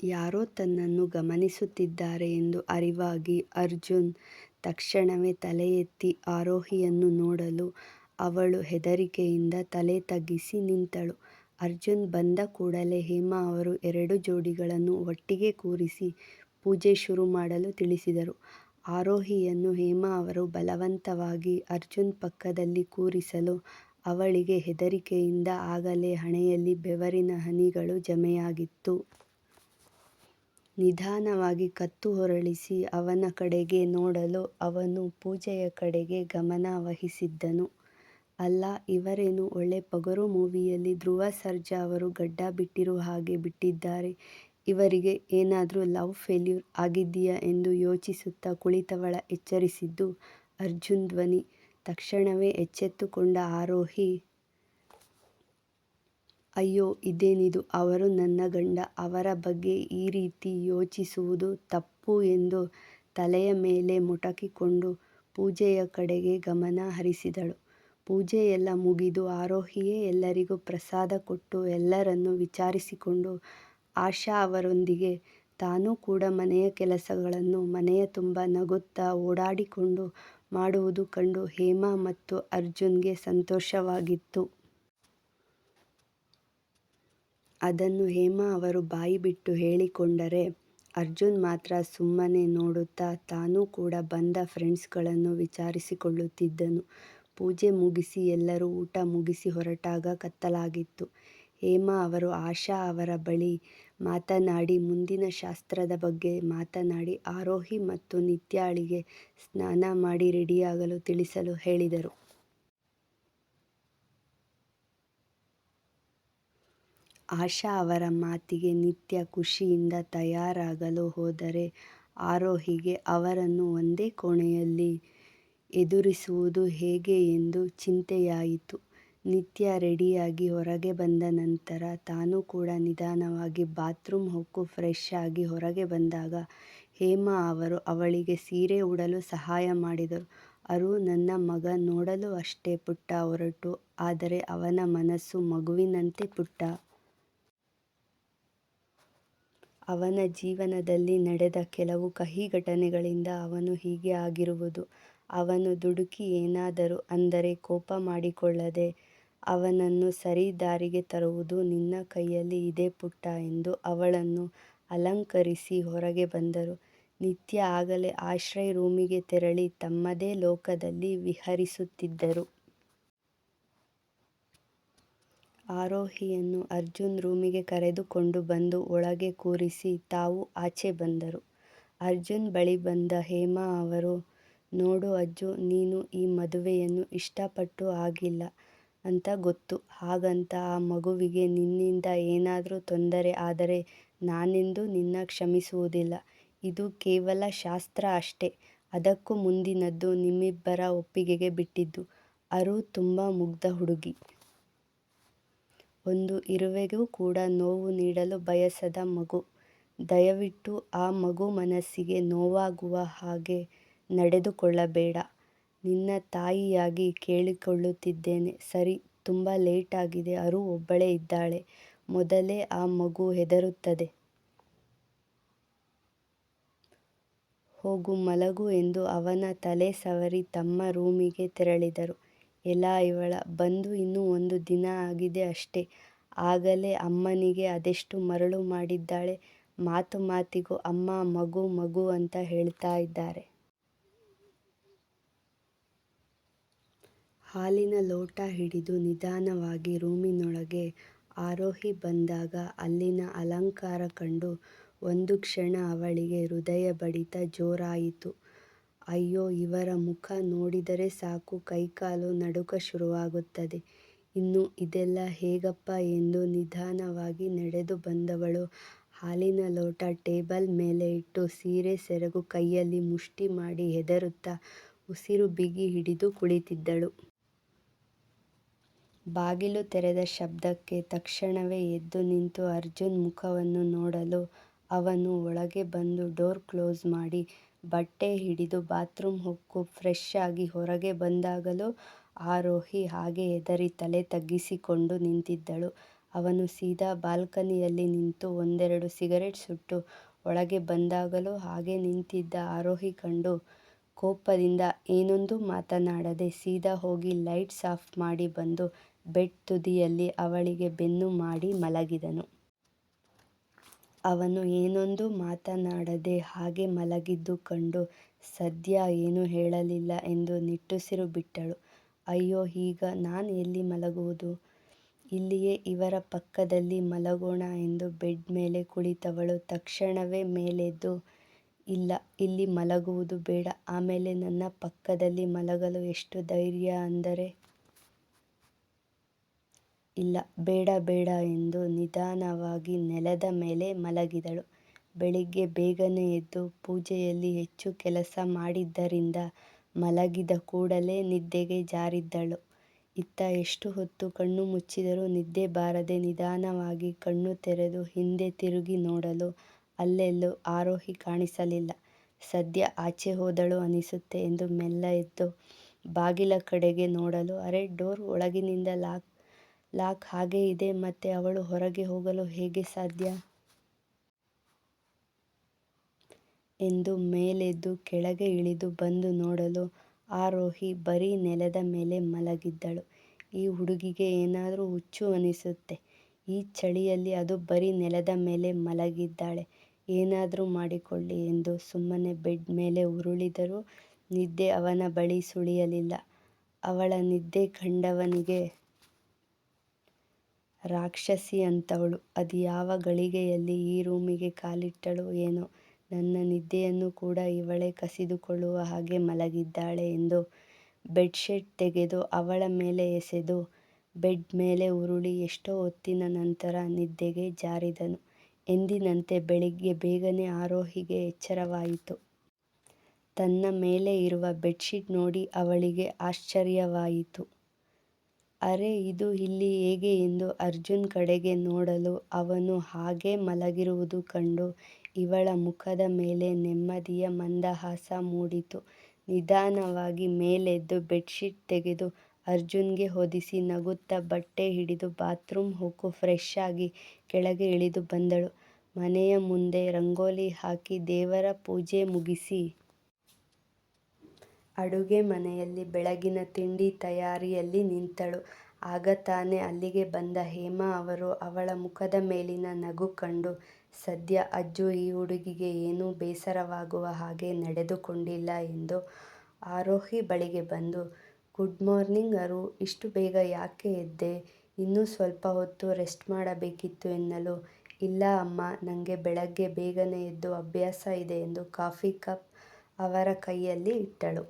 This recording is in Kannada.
ಯಾರೋ ತನ್ನನ್ನು ಗಮನಿಸುತ್ತಿದ್ದಾರೆ ಎಂದು ಅರಿವಾಗಿ ಅರ್ಜುನ್ ತಕ್ಷಣವೇ ತಲೆ ಎತ್ತಿ ಆರೋಹಿಯನ್ನು ನೋಡಲು ಅವಳು ಹೆದರಿಕೆಯಿಂದ ತಲೆ ತಗ್ಗಿಸಿ ನಿಂತಳು. ಅರ್ಜುನ್ ಬಂದ ಕೂಡಲೇ ಹೇಮಾ ಅವರು 2 ಜೋಡಿಗಳನ್ನು ಒಟ್ಟಿಗೆ ಕೂರಿಸಿ ಪೂಜೆ ಶುರು ಮಾಡಲು ತಿಳಿಸಿದರು. ಆರೋಹಿಯನ್ನು ಹೇಮಾ ಅವರು ಬಲವಂತವಾಗಿ ಅರ್ಜುನ್ ಪಕ್ಕದಲ್ಲಿ ಕೂರಿಸಲು ಅವಳಿಗೆ ಹೆದರಿಕೆಯಿಂದ ಆಗಲೇ ಹಣೆಯಲ್ಲಿ ಬೆವರಿನ ಹನಿಗಳು ಜಮೆಯಾಗಿತ್ತು. ನಿಧಾನವಾಗಿ ಕತ್ತು ಹೊರಳಿಸಿ ಅವನ ಕಡೆಗೆ ನೋಡಲು ಅವನು ಪೂಜೆಯ ಕಡೆಗೆ ಗಮನ ವಹಿಸಿದ್ದನು. ಅಲ್ಲ, ಇವರೇನು ಒಳ್ಳೆ ಪೊಗರು ಮೂವಿಯಲ್ಲಿ ಧ್ರುವ ಸರ್ಜಾ ಅವರು ಗಡ್ಡ ಬಿಟ್ಟಿರೋ ಹಾಗೆ ಬಿಟ್ಟಿದ್ದಾರೆ. ಇವರಿಗೆ ಏನಾದ್ರೂ ಲವ್ ಫೇಲ್ಯೂರ್ ಆಗಿದ್ಯಾ ಎಂದು ಯೋಚಿಸುತ್ತಾ ಕುಳಿತವಳ ಎಚ್ಚರಿಸಿದ್ದು ಅರ್ಜುನ್ ಧ್ವನಿ. ತಕ್ಷಣವೇ ಎಚ್ಚೆತ್ತುಕೊಂಡ ಆರೋಹಿ, ಅಯ್ಯೋ ಇದೇನಿದು, ಅವರು ನನ್ನ ಗಂಡ, ಅವರ ಬಗ್ಗೆ ಈ ರೀತಿ ಯೋಚಿಸುವುದು ತಪ್ಪು ಎಂದು ತಲೆಯ ಮೇಲೆ ಮೊಟಕಿಕೊಂಡು ಪೂಜೆಯ ಕಡೆಗೆ ಗಮನ ಹರಿಸಿದಳು. ಪೂಜೆಯೆಲ್ಲ ಮುಗಿದು ಆರೋಹಿಯೇ ಎಲ್ಲರಿಗೂ ಪ್ರಸಾದ ಕೊಟ್ಟು ಎಲ್ಲರನ್ನೂ ವಿಚಾರಿಸಿಕೊಂಡು ಆಶಾ ಅವರೊಂದಿಗೆ ತಾನೂ ಕೂಡ ಮನೆಯ ಕೆಲಸಗಳನ್ನು ಮನೆಯ ತುಂಬ ನಗುತ್ತಾ ಓಡಾಡಿಕೊಂಡು ಮಾಡುವುದು ಕಂಡು ಹೇಮಾ ಮತ್ತು ಅರ್ಜುನ್ಗೆ ಸಂತೋಷವಾಗಿತ್ತು. ಅದನ್ನು ಹೇಮಾ ಅವರು ಬಾಯಿಬಿಟ್ಟು ಹೇಳಿಕೊಂಡರೆ ಅರ್ಜುನ್ ಮಾತ್ರ ಸುಮ್ಮನೆ ನೋಡುತ್ತಾ ತಾನೂ ಕೂಡ ಬಂದ ಫ್ರೆಂಡ್ಸ್ಗಳನ್ನು ವಿಚಾರಿಸಿಕೊಳ್ಳುತ್ತಿದ್ದನು. ಪೂಜೆ ಮುಗಿಸಿ ಎಲ್ಲರೂ ಊಟ ಮುಗಿಸಿ ಹೊರಟಾಗ ಕತ್ತಲಾಗಿತ್ತು. ಹೇಮಾ ಅವರು ಆಶಾ ಅವರ ಬಳಿ ಮಾತನಾಡಿ ಮುಂದಿನ ಶಾಸ್ತ್ರದ ಬಗ್ಗೆ ಮಾತನಾಡಿ ಆರೋಹಿ ಮತ್ತು ನಿತ್ಯಾಳಿಗೆ ಸ್ನಾನ ಮಾಡಿ ರೆಡಿಯಾಗಲು ತಿಳಿಸಲು ಹೇಳಿದರು. ಆಶಾ ಅವರ ಮಾತಿಗೆ ನಿತ್ಯ ಖುಷಿಯಿಂದ ತಯಾರಾಗಲು ಹೋದರೆ ಆರೋಹಿಗೆ ಅವರನ್ನು ಒಂದೇ ಕೋಣೆಯಲ್ಲಿ ಎದುರಿಸುವುದು ಹೇಗೆ ಎಂದು ಚಿಂತೆಯಾಯಿತು. ನಿತ್ಯ ರೆಡಿಯಾಗಿ ಹೊರಗೆ ಬಂದ ನಂತರ ತಾನೂ ಕೂಡ ನಿಧಾನವಾಗಿ ಬಾತ್ರೂಮ್ ಹೊಕ್ಕು ಫ್ರೆಶ್ ಆಗಿ ಹೊರಗೆ ಬಂದಾಗ ಹೇಮಾ ಅವರು ಅವಳಿಗೆ ಸೀರೆ ಉಡಲು ಸಹಾಯ ಮಾಡಿದರು. ಅರು, ನನ್ನ ಮಗ ನೋಡಲು ಅಷ್ಟೇ ಪುಟ್ಟ ಒರಟು, ಆದರೆ ಅವನ ಮನಸ್ಸು ಮಗುವಿನಂತೆ ಪುಟ್ಟ. ಅವನ ಜೀವನದಲ್ಲಿ ನಡೆದ ಕೆಲವು ಕಹಿ ಘಟನೆಗಳಿಂದ ಅವನು ಹೀಗೆ ಆಗಿರುವುದು. ಅವನು ದುಡುಕಿ ಏನಾದರೂ ಅಂದರೆ ಕೋಪ ಮಾಡಿಕೊಳ್ಳದೆ ಅವನನ್ನು ಸರಿ ದಾರಿಗೆ ತರುವುದು ನಿನ್ನ ಕೈಯಲ್ಲಿ ಇದೆ ಪುಟ್ಟ ಎಂದು ಅವಳನ್ನು ಅಲಂಕರಿಸಿ ಹೊರಗೆ ಬಂದರು. ನಿತ್ಯ ಆಗಲೇ ಆಶ್ರಯ್ ರೂಮಿಗೆ ತೆರಳಿ ತಮ್ಮದೇ ಲೋಕದಲ್ಲಿ ವಿಹರಿಸುತ್ತಿದ್ದರು. ಆರೋಹಿಯನ್ನು ಅರ್ಜುನ್ ರೂಮಿಗೆ ಕರೆದುಕೊಂಡು ಬಂದು ಒಳಗೆ ಕೂರಿಸಿ ತಾವು ಆಚೆ ಬಂದರು. ಅರ್ಜುನ್ ಬಳಿ ಬಂದ ಹೇಮಾ ಅವರು, ನೋಡು ಅಜ್ಜು, ನೀನು ಈ ಮದುವೆಯನ್ನು ಇಷ್ಟಪಟ್ಟು ಆಗಿಲ್ಲ ಅಂತ ಗೊತ್ತು. ಹಾಗಂತ ಆ ಮಗುವಿಗೆ ನಿನ್ನಿಂದ ಏನಾದ್ರೂ ತೊಂದರೆ ಆದರೆ ನಾನೆಂದೂ ನಿನ್ನ ಕ್ಷಮಿಸುವುದಿಲ್ಲ. ಇದು ಕೇವಲ ಶಾಸ್ತ್ರ ಅಷ್ಟೇ. ಅದಕ್ಕೂ ಮುಂದಿನದ್ದು ನಿಮ್ಮಿಬ್ಬರ ಒಪ್ಪಿಗೆಗೆ ಬಿಟ್ಟಿದ್ದು. ಅರು ತುಂಬ ಮುಗ್ಧ ಹುಡುಗಿ. ಒಂದು ಇರುವೆಗೂ ಕೂಡ ನೋವು ನೀಡಲು ಬಯಸದ ಮಗು. ದಯವಿಟ್ಟು ಆ ಮಗು ಮನಸ್ಸಿಗೆ ನೋವಾಗುವ ಹಾಗೆ ನಡೆದುಕೊಳ್ಳಬೇಡ. ನಿನ್ನ ತಾಯಿಯಾಗಿ ಕೇಳಿಕೊಳ್ಳುತ್ತಿದ್ದೇನೆ. ಸರಿ, ತುಂಬ ಲೇಟ್ ಆಗಿದೆ. ಅರು ಒಬ್ಬಳೇ ಇದ್ದಾಳೆ. ಮೊದಲೇ ಆ ಮಗು ಹೆದರುತ್ತದೆ. ಹೋಗು ಮಲಗು ಎಂದು ಅವನ ತಲೆ ಸವರಿ ತಮ್ಮ ರೂಮಿಗೆ ತೆರಳಿದರು. ಎಲಾ ಇವಳ ಬಂದು ಇನ್ನೂ 1 ದಿನ ಆಗಿದೆ ಅಷ್ಟೇ, ಆಗಲೇ ಅಮ್ಮನಿಗೆ ಅದೆಷ್ಟು ಮರಳು ಮಾಡಿದ್ದಾಳೆ. ಮಾತು ಮಾತಿಗೂ ಅಮ್ಮ ಮಗು ಮಗು ಅಂತ ಹೇಳ್ತಾ ಇದ್ದಾರೆ. ಹಾಲಿನ ಲೋಟ ಹಿಡಿದು ನಿಧಾನವಾಗಿ ರೂಮಿನೊಳಗೆ ಆರೋಹಿ ಬಂದಾಗ ಅಲ್ಲಿನ ಅಲಂಕಾರ ಕಂಡು ಒಂದು ಕ್ಷಣ ಅವಳಿಗೆ ಹೃದಯ ಬಡಿತ ಜೋರಾಯಿತು. ಅಯ್ಯೋ, ಇವರ ಮುಖ ನೋಡಿದರೆ ಸಾಕು ಕೈಕಾಲು ನಡುಕ ಶುರುವಾಗುತ್ತದೆ. ಇನ್ನು ಇದೆಲ್ಲ ಹೇಗಪ್ಪ ಎಂದು ನಿಧಾನವಾಗಿ ನಡೆದು ಬಂದವಳು ಹಾಲಿನ ಲೋಟ ಟೇಬಲ್ ಮೇಲೆ ಇಟ್ಟು ಸೀರೆ ಸೆರಗು ಕೈಯಲ್ಲಿ ಮುಷ್ಟಿ ಮಾಡಿ ಹೆದರುತ್ತಾ ಉಸಿರು ಬಿಗಿ ಹಿಡಿದು ಕುಳಿತಿದ್ದಳು. ಬಾಗಿಲು ತೆರೆದ ಶಬ್ದಕ್ಕೆ ತಕ್ಷಣವೇ ಎದ್ದು ನಿಂತು ಅರ್ಜುನ್ ಮುಖವನ್ನು ನೋಡಲು ಅವನು ಒಳಗೆ ಬಂದು ಡೋರ್ ಕ್ಲೋಸ್ ಮಾಡಿ ಬಟ್ಟೆ ಹಿಡಿದು ಬಾತ್ರೂಮ್ ಹೊಕ್ಕು ಫ್ರೆಶ್ ಆಗಿ ಹೊರಗೆ ಬಂದಾಗಲೂ ಆರೋಹಿ ಹಾಗೆ ಹೆದರಿ ತಲೆ ತಗ್ಗಿಸಿಕೊಂಡು ನಿಂತಿದ್ದಳು. ಅವನು ಸೀದಾ ಬಾಲ್ಕನಿಯಲ್ಲಿ ನಿಂತು ಒಂದೆರಡು ಸಿಗರೇಟ್ ಸುಟ್ಟು ಒಳಗೆ ಬಂದಾಗಲೂ ಹಾಗೇ ನಿಂತಿದ್ದ ಆರೋಹಿ ಕಂಡು ಕೋಪದಿಂದ ಏನೊಂದೂ ಮಾತನಾಡದೆ ಸೀದಾ ಹೋಗಿ ಲೈಟ್ಸ್ ಆಫ್ ಮಾಡಿ ಬಂದು ಬೆಡ್ ತುದಿಯಲ್ಲಿ ಅವಳಿಗೆ ಬೆನ್ನು ಮಾಡಿ ಮಲಗಿದನು. ಅವನು ಏನೊಂದೂ ಮಾತನಾಡದೆ ಹಾಗೆ ಮಲಗಿದ್ದು ಕಂಡು ಸದ್ಯ ಏನೂ ಹೇಳಲಿಲ್ಲ ಎಂದು ನಿಟ್ಟುಸಿರು ಬಿಟ್ಟಳು. ಅಯ್ಯೋ, ಈಗ ಎಲ್ಲಿ ಮಲಗುವುದು? ಇಲ್ಲಿಯೇ ಇವರ ಪಕ್ಕದಲ್ಲಿ ಮಲಗೋಣ ಎಂದು ಬೆಡ್ ಮೇಲೆ ಕುಳಿತವಳು ತಕ್ಷಣವೇ ಮೇಲೆದ್ದು, ಇಲ್ಲ, ಇಲ್ಲಿ ಮಲಗುವುದು ಬೇಡ. ಆಮೇಲೆ ನನ್ನ ಪಕ್ಕದಲ್ಲಿ ಮಲಗಲು ಎಷ್ಟು ಧೈರ್ಯ ಅಂದರೆ? ಇಲ್ಲ, ಬೇಡ ಬೇಡ ಎಂದು ನಿಧಾನವಾಗಿ ನೆಲದ ಮೇಲೆ ಮಲಗಿದಳು. ಬೆಳಿಗ್ಗೆ ಬೇಗನೆ ಎದ್ದು ಪೂಜೆಯಲ್ಲಿ ಹೆಚ್ಚು ಕೆಲಸ ಮಾಡಿದ್ದರಿಂದ ಮಲಗಿದ ಕೂಡಲೇ ನಿದ್ದೆಗೆ ಜಾರಿದ್ದಳು. ಇತ್ತ ಎಷ್ಟು ಹೊತ್ತು ಕಣ್ಣು ಮುಚ್ಚಿದರೂ ನಿದ್ದೆ ಬಾರದೆ ನಿಧಾನವಾಗಿ ಕಣ್ಣು ತೆರೆದು ಹಿಂದೆ ತಿರುಗಿ ನೋಡಲು ಅಲ್ಲೆಲ್ಲೂ ಆರೋಹಿ ಕಾಣಿಸಲಿಲ್ಲ. ಸದ್ಯ ಆಚೆ ಹೋದಳು ಅನಿಸುತ್ತೆ ಎಂದು ಮೆಲ್ಲ ಎದ್ದು ಬಾಗಿಲ ಕಡೆಗೆ ನೋಡಲು ಅರೆ, ಡೋರ್ ಒಳಗಿನಿಂದ ಲಾಕ್ ಹಾಗೇ ಇದೆ. ಮತ್ತೆ ಅವಳು ಹೊರಗೆ ಹೋಗಲು ಹೇಗೆ ಸಾಧ್ಯ ಎಂದು ಮೇಲೆದ್ದು ಕೆಳಗೆ ಇಳಿದು ಬಂದು ನೋಡಲು ಆರೋಹಿ ಬರೀ ನೆಲದ ಮೇಲೆ ಮಲಗಿದ್ದಳು. ಈ ಹುಡುಗಿಗೆ ಏನಾದರೂ ಹುಚ್ಚು ಅನಿಸುತ್ತೆ. ಈ ಚಳಿಯಲ್ಲಿ ಅದು ಬರೀ ನೆಲದ ಮೇಲೆ ಮಲಗಿದ್ದಾಳೆ. ಏನಾದರೂ ಮಾಡಿಕೊಳ್ಳಿ ಎಂದು ಸುಮ್ಮನೆ ಬೆಡ್ ಮೇಲೆ ಉರುಳಿದರೂ ನಿದ್ದೆ ಅವನ ಬಳಿ ಸುಳಿಯಲಿಲ್ಲ. ಅವಳ ನಿದ್ದೆ ಕಂಡವನಿಗೆ ರಾಕ್ಷಸಿ ಅಂತವಳು ಅದ್ಯಾವ ಗಳಿಗೆಯಲ್ಲಿ ಈ ರೂಮಿಗೆ ಕಾಲಿಟ್ಟಳೋ ಏನೋ, ನನ್ನ ನಿದ್ದೆಯನ್ನು ಕೂಡ ಇವಳೇ ಕಸಿದುಕೊಳ್ಳುವ ಹಾಗೆ ಮಲಗಿದ್ದಾಳೆ ಎಂದು ಬೆಡ್ಶೀಟ್ ತೆಗೆದು ಅವಳ ಮೇಲೆ ಎಸೆದು ಬೆಡ್ ಮೇಲೆ ಉರುಳಿ ಎಷ್ಟೋ ಹೊತ್ತಿನ ನಂತರ ನಿದ್ದೆಗೆ ಜಾರಿದನು. ಎಂದಿನಂತೆ ಬೆಳಿಗ್ಗೆ ಬೇಗನೆ ಆರೋಹಿಗೆ ಎಚ್ಚರವಾಯಿತು. ತನ್ನ ಮೇಲೆ ಇರುವ ಬೆಡ್ಶೀಟ್ ನೋಡಿ ಅವಳಿಗೆ ಆಶ್ಚರ್ಯವಾಯಿತು. ಅರೆ, ಇದು ಇಲ್ಲಿ ಹೇಗೆ ಎಂದು ಅರ್ಜುನ್ ಕಡೆಗೆ ನೋಡಲು ಅವನು ಹಾಗೇ ಮಲಗಿರುವುದು ಕಂಡು ಇವಳ ಮುಖದ ಮೇಲೆ ನೆಮ್ಮದಿಯ ಮಂದಹಾಸ ಮೂಡಿತು. ನಿಧಾನವಾಗಿ ಮೇಲೆದ್ದು ಬೆಡ್ಶೀಟ್ ತೆಗೆದು ಅರ್ಜುನ್ಗೆ ಹೊದಿಸಿ ನಗುತ್ತಾ ಬಟ್ಟೆ ಹಿಡಿದು ಬಾತ್ರೂಮ್ ಹೋಗಿ ಫ್ರೆಶ್ ಆಗಿ ಕೆಳಗೆ ಇಳಿದು ಬಂದಳು. ಮನೆಯ ಮುಂದೆ ರಂಗೋಲಿ ಹಾಕಿ ದೇವರ ಪೂಜೆ ಮುಗಿಸಿ ಅಡುಗೆ ಮನೆಯಲ್ಲಿ ಬೆಳಗಿನ ತಿಂಡಿ ತಯಾರಿಯಲ್ಲಿ ನಿಂತಳು. ಆಗ ತಾನೇ ಅಲ್ಲಿಗೆ ಬಂದ ಹೇಮಾ ಅವರು ಅವಳ ಮುಖದ ಮೇಲಿನ ನಗು ಕಂಡು ಸದ್ಯ ಅಜ್ಜು ಈ ಹುಡುಗಿಗೆ ಏನೂ ಬೇಸರವಾಗುವ ಹಾಗೆ ನಡೆದುಕೊಂಡಿಲ್ಲ ಎಂದು ಆರೋಹಿ ಬಳಿಗೆ ಬಂದು, ಗುಡ್ ಮಾರ್ನಿಂಗ್ ಅರು, ಇಷ್ಟು ಬೇಗ ಯಾಕೆ ಎದ್ದೆ? ಇನ್ನೂ ಸ್ವಲ್ಪ ಹೊತ್ತು ರೆಸ್ಟ್ ಮಾಡಬೇಕಿತ್ತು ಎನ್ನಲು, ಇಲ್ಲ ಅಮ್ಮ, ನಂಗೆ ಬೆಳಗ್ಗೆ ಬೇಗನೆ ಎದ್ದು ಅಭ್ಯಾಸ ಇದೆ ಎಂದು ಕಾಫಿ ಕಪ್ ಅವರ ಕೈಯಲ್ಲಿ ಇಟ್ಟಳು.